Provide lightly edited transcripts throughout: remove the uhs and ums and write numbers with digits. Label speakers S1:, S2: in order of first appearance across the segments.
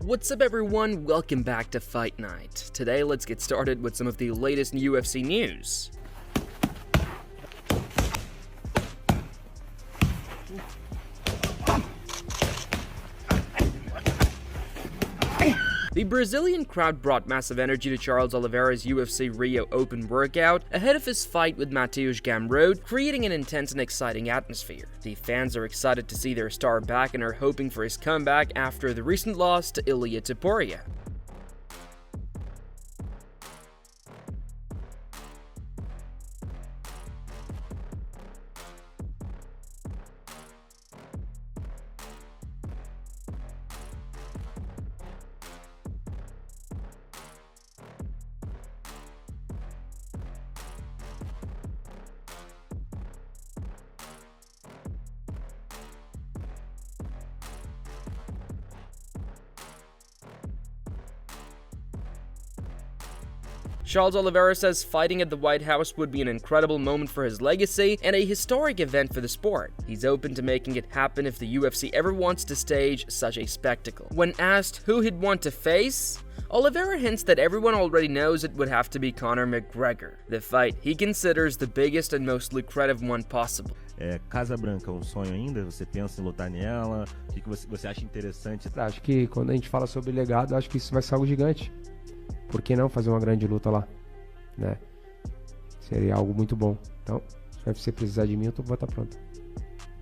S1: What's up everyone, welcome back to Fight Night. Today let's get started with some of the latest UFC news. The Brazilian crowd brought massive energy to Charles Oliveira's UFC Rio Open workout ahead of his fight with Mateusz Gamrot, creating an intense and exciting atmosphere. The fans are excited to see their star back and are hoping for his comeback after the recent loss to Ilia Topuria. Charles Oliveira says fighting at the White House would be an incredible moment for his legacy and a historic event for the sport. He's open to making it happen if the UFC ever wants to stage such a spectacle. When asked who he'd want to face, Oliveira hints that everyone already knows it would have to be Conor McGregor, the fight he considers the biggest and most lucrative one possible.
S2: Casa Branca é um sonho ainda? Você pensa em lutar nela? O que você acha interessante?
S3: Acho que quando a gente fala sobre legado, acho que isso vai ser algo gigante. Por que não fazer uma grande luta lá, né? Seria algo muito bom. Então, se você precisar de mim, eu vou estar pronto.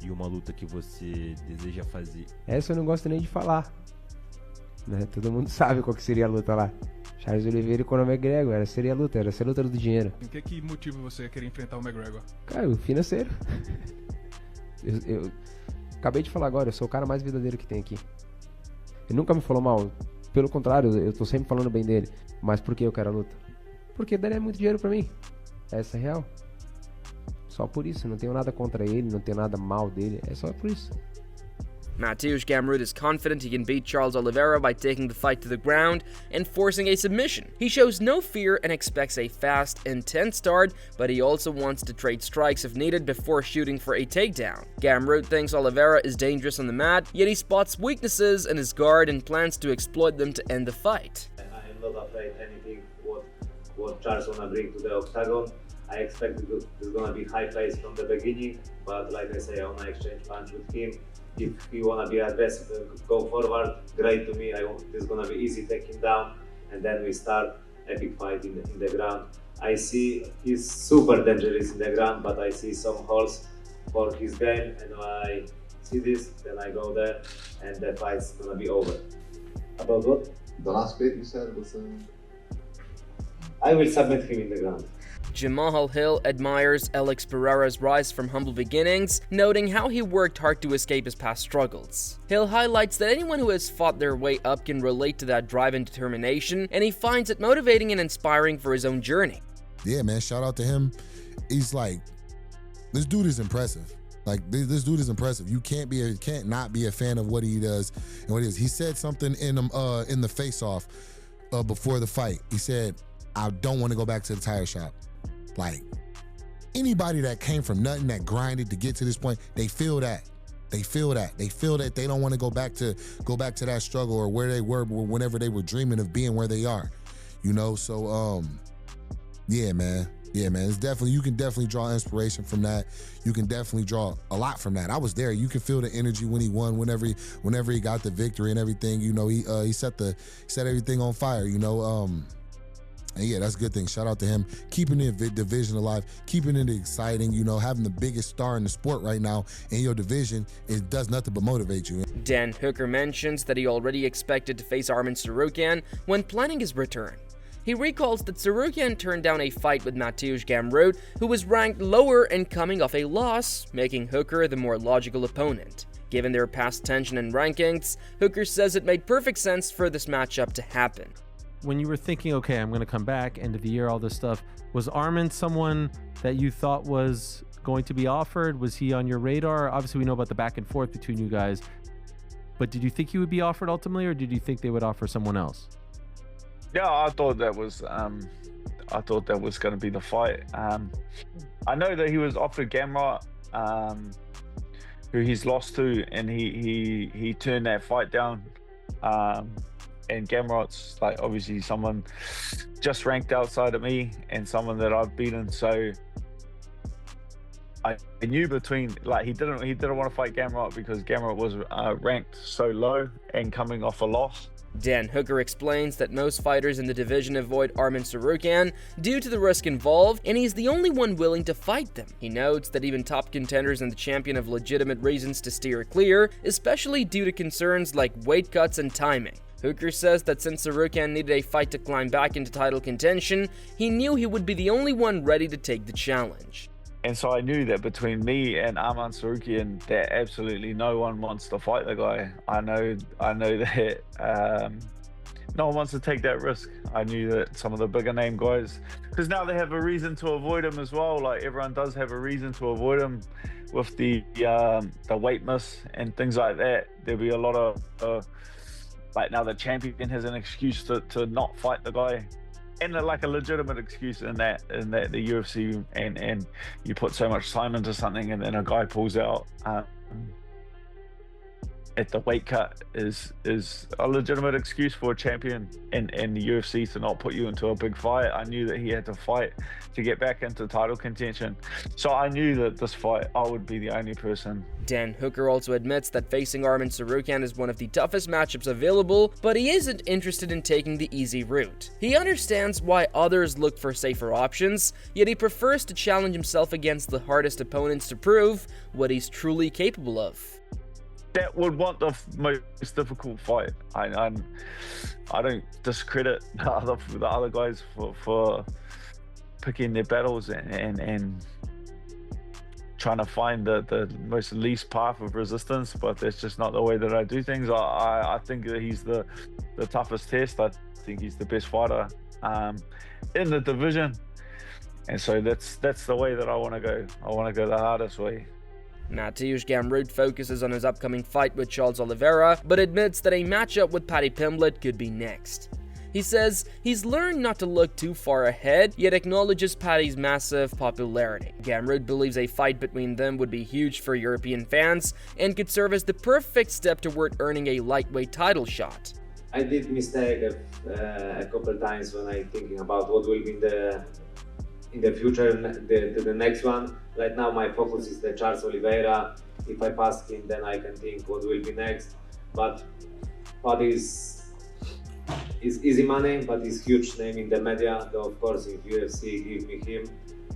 S2: E uma luta que você deseja fazer?
S3: Essa eu não gosto nem de falar, né? Todo mundo sabe qual que seria a luta lá. Charles Oliveira e Conor McGregor, essa seria a luta do dinheiro.
S4: Em que motivo você queria enfrentar o McGregor?
S3: Cara, o financeiro. eu acabei de falar agora, eu sou o cara mais verdadeiro que tem aqui. Ele nunca me falou mal. Pelo contrário, eu tô sempre falando bem dele. Mas por que eu quero a luta? Porque daria muito dinheiro pra mim. Essa é real. Só por isso, não tenho nada contra ele, não tenho nada mal dele, é só por isso.
S1: Mateusz Gamrot is confident he can beat Charles Oliveira by taking the fight to the ground and forcing a submission. He shows no fear and expects a fast, intense start, but he also wants to trade strikes if needed before shooting for a takedown. Gamrot thinks Oliveira is dangerous on the mat, yet he spots weaknesses in his guard and plans to exploit them to end the fight.
S5: I am not afraid anything what Charles wanna bring to the octagon. I expect it's gonna be high pace from the beginning, but like I say, I wanna exchange punch with him. If he wanna be aggressive and go forward, great to me. It's gonna be easy, take him down, and then we start epic fight in the ground. I see he's super dangerous in the ground, but I see some holes for his game, and when I see this, then I go there, and the fight's gonna be over. About what?
S6: The last bit you said was
S5: I will submit him in the ground.
S1: Jamal Hill admires Alex Pereira's rise from humble beginnings, noting how he worked hard to escape his past struggles. Hill highlights that anyone who has fought their way up can relate to that drive and determination, and he finds it motivating and inspiring for his own journey.
S7: Yeah, man, shout out to him. He's like, this dude is impressive. Like, this dude is impressive. You can't not be a fan of what he does and what he is. He said something in the face-off before the fight. He said, I don't want to go back to the tire shop. Like, anybody that came from nothing, that grinded to get to this point, they feel that. They feel that. They feel that they don't want to go back to that struggle or where they were whenever they were dreaming of being where they are. You know, so yeah, man. Yeah, man. It's definitely, you can definitely draw inspiration from that. You can definitely draw a lot from that. I was there. You can feel the energy when he won, whenever he got the victory and everything. You know, he set everything on fire, you know. And yeah, that's a good thing. Shout out to him. Keeping the division alive, keeping it exciting, you know, having the biggest star in the sport right now in your division, it does nothing but motivate you.
S1: Dan Hooker mentions that he already expected to face Arman Tsarukyan when planning his return. He recalls that Tsarukyan turned down a fight with Mateusz Gamrot, who was ranked lower and coming off a loss, making Hooker the more logical opponent. Given their past tension and rankings, Hooker says it made perfect sense for this matchup to happen.
S8: When you were thinking, okay, I'm going to come back, end of the year, all this stuff, was Arman someone that you thought was going to be offered? Was he on your radar? Obviously, we know about the back and forth between you guys, but did you think he would be offered ultimately, or did you think they would offer someone else?
S9: Yeah, I thought that was going to be the fight. I know that he was offered Gamrot, who he's lost to, and he turned that fight down. and Gamrot's like obviously someone just ranked outside of me and someone that I've beaten. So I knew between, like, he didn't want to fight Gamrot because Gamrot was ranked so low and coming off a loss.
S1: Dan Hooker explains that most fighters in the division avoid Arman Tsarukyan due to the risk involved, and he's the only one willing to fight them. He notes that even top contenders and the champion have legitimate reasons to steer clear, especially due to concerns like weight cuts and timing. Hooker says that since Tsarukyan needed a fight to climb back into title contention, he knew he would be the only one ready to take the challenge.
S9: And so I knew that between me and Arman Tsarukyan, that absolutely no one wants to fight the guy. I know that no one wants to take that risk. I knew that some of the bigger name guys, because now they have a reason to avoid him as well. Like, everyone does have a reason to avoid him with the weight miss and things like that. There'll be a lot of like, now the champion has an excuse to not fight the guy. And like a legitimate excuse in that the UFC and you put so much time into something and then a guy pulls out at the weight cut is a legitimate excuse for a champion and the UFC to not put you into a big fight. I knew that he had to fight to get back into title contention. So I knew that this fight, I would be the only person.
S1: Dan Hooker also admits that facing Arman Tsarukyan is one of the toughest matchups available, but he isn't interested in taking the easy route. He understands why others look for safer options, yet he prefers to challenge himself against the hardest opponents to prove what he's truly capable of.
S9: That would want the most difficult fight. I don't discredit the other guys for picking their battles and trying to find the most least path of resistance, but that's just not the way that I do things. I think that he's the toughest test. I think he's the best fighter in the division, and so that's the way that I want to go. I want to go the hardest way.
S1: Mateusz Gamrot focuses on his upcoming fight with Charles Oliveira, but admits that a matchup with Paddy Pimblett could be next. He says he's learned not to look too far ahead, yet acknowledges Paddy's massive popularity. Gamrot believes a fight between them would be huge for European fans and could serve as the perfect step toward earning a lightweight title shot.
S5: I did mistake a couple times when I thinking about what will be in the future, the next one. Right now my focus is the Charles Oliveira. If I pass him, then I can think what will be next. But Paddy is easy money, but he's huge name in the media. So of course, if UFC give me him,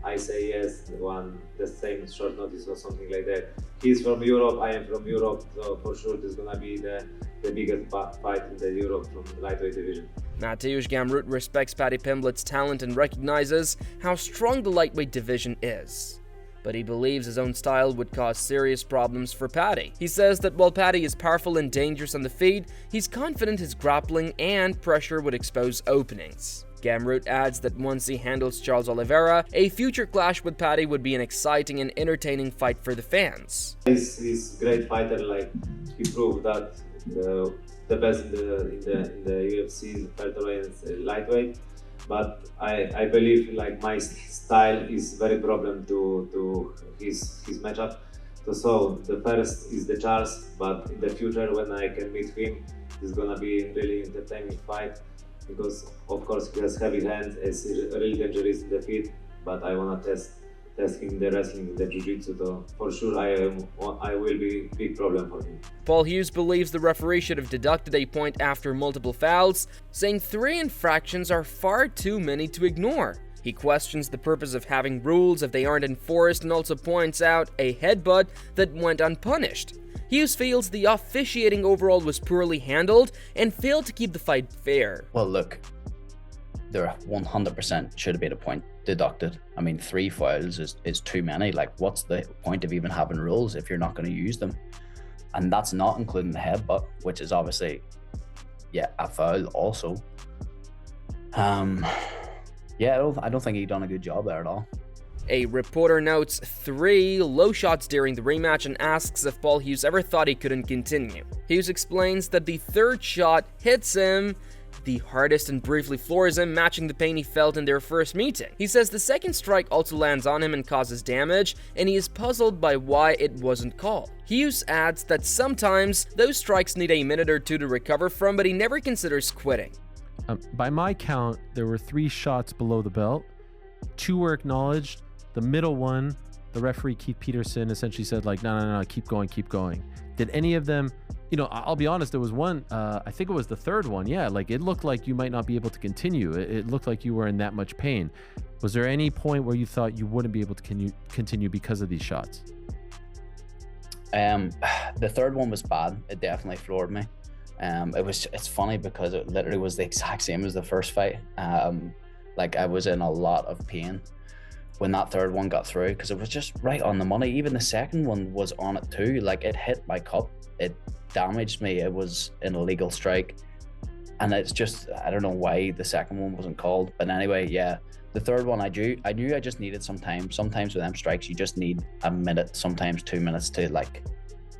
S5: I say yes. The same short notice or something like that. He's from Europe, I am from Europe, so for sure this is gonna be the biggest fight in the Europe from the lightweight division.
S1: Mateusz Gamrot respects Paddy Pimblett's talent and recognizes how strong the lightweight division is, but he believes his own style would cause serious problems for Paddy. He says that while Paddy is powerful and dangerous on the feet, he's confident his grappling and pressure would expose openings. Gamrot adds that once he handles Charles Oliveira, a future clash with Paddy would be an exciting and entertaining fight for the fans.
S5: He's a great fighter, like he proved that the best in the UFC featherweight and lightweight. But I believe like my style is very problem to his matchup. So the first is the Charles, but in the future when I can meet him, it's gonna be really entertaining fight because of course he has heavy hands, is really dangerous in the feet. But I wanna test him in the wrestling, in the jiu-jitsu, so for sure I will be a big problem for him.
S1: Paul Hughes believes the referee should have deducted a point after multiple fouls, saying 3 infractions are far too many to ignore. He questions the purpose of having rules if they aren't enforced and also points out a headbutt that went unpunished. Hughes feels the officiating overall was poorly handled and failed to keep the fight fair.
S10: Well, look, there 100% should have been a point deducted. I mean, 3 fouls is too many. Like, what's the point of even having rules if you're not going to use them? And that's not including the headbutt, which is obviously, a foul also. I don't think he done a good job there at all.
S1: A reporter notes 3 low shots during the rematch and asks if Paul Hughes ever thought he couldn't continue. Hughes explains that the 3rd shot hits him, the hardest and briefly floors him, matching the pain he felt in their first meeting. He says the second strike also lands on him and causes damage, and he is puzzled by why it wasn't called. Hughes adds that sometimes those strikes need a minute or two to recover from, but he never considers quitting.
S8: By my count, there were 3 shots below the belt. 2 were acknowledged. The middle one, the referee Keith Peterson essentially said like, no, keep going. Did any of them, I'll be honest, there was one, I think it was the third one. Yeah, like it looked like you might not be able to continue. It looked like you were in that much pain. Was there any point where you thought you wouldn't be able to continue because of these shots?
S10: The third one was bad. It definitely floored me. It's funny because it literally was the exact same as the first fight. Like I was in a lot of pain when that third one got through because it was just right on the money. Even the second one was on it too. Like it hit my cup, it damaged me. It was an illegal strike, and it's just, I don't know why the second one wasn't called. But anyway, yeah, the third one I knew I just needed some time. Sometimes with them strikes you just need a minute, sometimes 2 minutes to like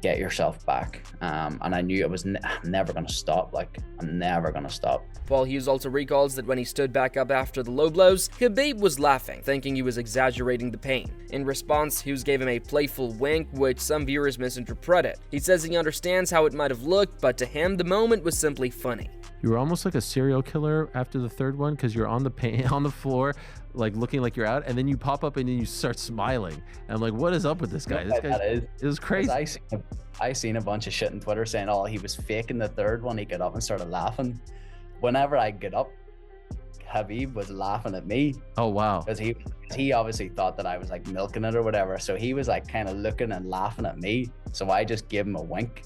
S10: get yourself back, and I knew I'm never gonna stop. Like I'm never gonna stop.
S1: Paul Hughes also recalls that when he stood back up after the low blows, Khabib was laughing, thinking he was exaggerating the pain. In response, Hughes gave him a playful wink, which some viewers misinterpreted. He says he understands how it might have looked, but to him, the moment was simply funny.
S8: You were almost like a serial killer after the third one because you're on the floor, like looking like you're out, and then you pop up and then you start smiling. And I'm like, what is up with this guy? It was crazy.
S10: I seen a bunch of shit on Twitter saying, oh, he was faking the third one. He got up and started laughing. Whenever I get up, Khabib was laughing at me.
S8: Oh, wow.
S10: Because he obviously thought that I was like milking it or whatever. So he was like kind of looking and laughing at me. So I just gave him a wink.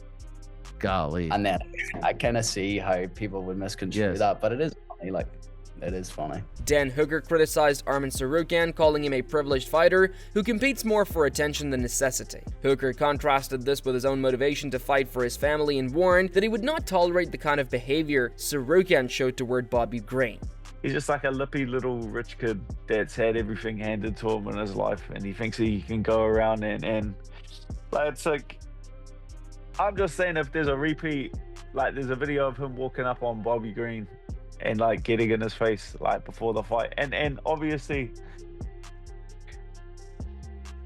S8: Golly.
S10: And then I kind of see how people would misconstrue that. But it is funny, like, it is funny.
S1: Dan Hooker criticized Arman Tsarukyan, calling him a privileged fighter who competes more for attention than necessity. Hooker contrasted this with his own motivation to fight for his family and warned that he would not tolerate the kind of behavior Tsarukyan showed toward Bobby Green.
S9: He's just like a lippy little rich kid that's had everything handed to him in his life, and he thinks he can go around and like, it's like, I'm just saying, if there's a repeat, like there's a video of him walking up on Bobby Green and like getting in his face like before the fight, and obviously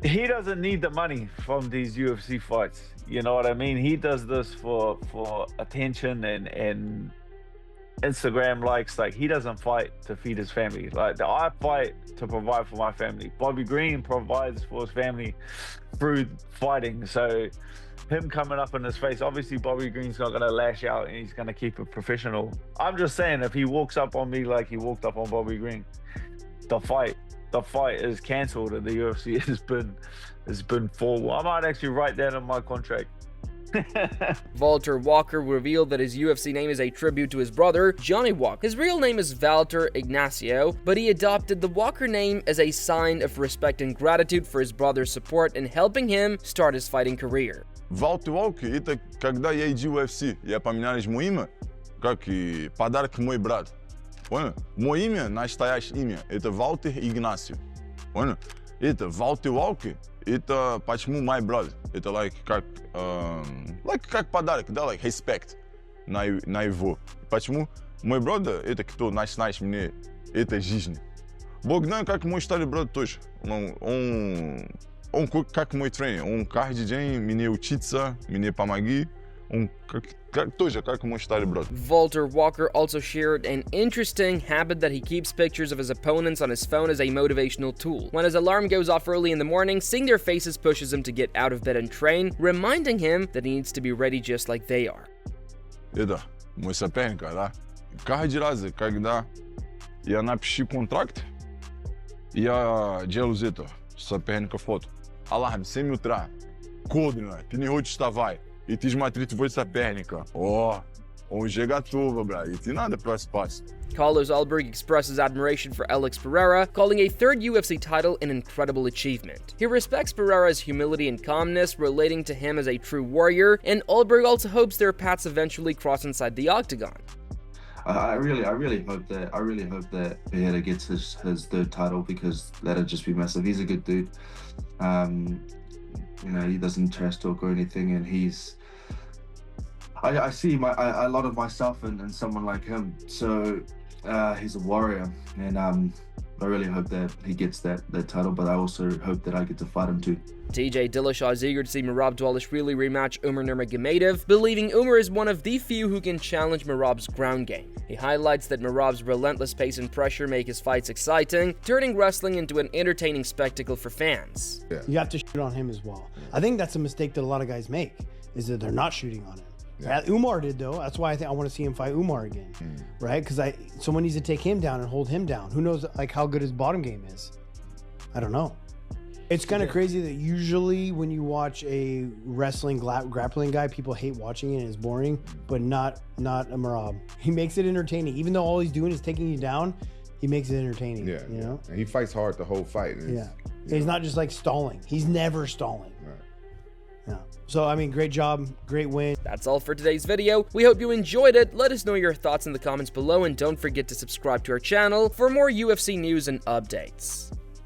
S9: he doesn't need the money from these UFC fights, you know what I mean? He does this for attention and Instagram likes. Like, he doesn't fight to feed his family. Like, I fight to provide for my family. Bobby Green provides for his family through fighting. So him coming up in his face, obviously Bobby Green's not gonna lash out and he's gonna keep it professional. I'm just saying, if he walks up on me like he walked up on Bobby Green, the fight is cancelled and the UFC has been full. I might actually write that in my contract.
S1: Walter Walker revealed that his UFC name is a tribute to his brother, Johnny Walker. His real name is Walter Ignacio, but he adopted the Walker name as a sign of respect and gratitude for his brother's support in helping him start his fighting career.
S11: Walter Walker, это когда я иди в UFC, я поменялись мое имя, как и подарок мой брат. Понял? Мое имя, настоящее имя, это Walter Ignacio. Понял? Это Walter Walker, это почему my brother. Это как подарок, да, like respect на его. Почему? Мой брат, это кто знаешь мне, это жизнь. Бог знает, как мой старый брат тоже. Он как мой тренер, он каждый день меня учится, мне помоги. Он тоже как мой старый брат.
S1: Walter Walker also shared an interesting habit that he keeps pictures of his opponents on his phone as a motivational tool. When his alarm goes off early in the morning, seeing their faces pushes him to get out of bed and train, reminding him that he needs to be ready just like they are.
S11: Это мой соперник, да? Каждый раз, когда я напишу контракт, я делаю это, соперника фото. Alarme, 7 утра. Кодно, ты не хочешь вставать. И ты смотри твой соперника. Он же готов, брат. И ты надо проспать.
S1: Carlos Ulberg expresses admiration for Alex Pereira, calling a third UFC title an incredible achievement. He respects Pereira's humility and calmness, relating to him as a true warrior, and Ulberg also hopes their paths eventually cross inside the octagon.
S6: I really hope that Pereira gets his third title, because that'd just be massive. He's a good dude. You know, he doesn't trash talk or anything, and I see a lot of myself in someone like him. So he's a warrior, and I really hope that he gets that title, but I also hope that I get to fight him too.
S1: TJ Dillashaw is eager to see Merab Dvalishvili rematch Umar Nurmagomedov, believing Umar is one of the few who can challenge Merab's ground game. He highlights that Merab's relentless pace and pressure make his fights exciting, turning wrestling into an entertaining spectacle for fans.
S12: You have to shoot on him as well. I think that's a mistake that a lot of guys make, is that they're not shooting on him. Umar did, though. That's why I think I want to see him fight Umar again, right? Because someone needs to take him down and hold him down. Who knows, like, how good his bottom game is? I don't know. It's kind of crazy that usually when you watch a wrestling grappling guy, people hate watching it and it's boring, but not a Merab. He makes it entertaining. Even though all he's doing is taking you down, he makes it entertaining.
S13: Yeah,
S12: you know?
S13: And he fights hard the whole fight.
S12: Yeah. He's not just like stalling. He's never stalling.
S13: Right.
S12: Yeah. So, I mean, great job, great win.
S1: That's all for today's video. We hope you enjoyed it. Let us know your thoughts in the comments below, and don't forget to subscribe to our channel for more UFC news and updates.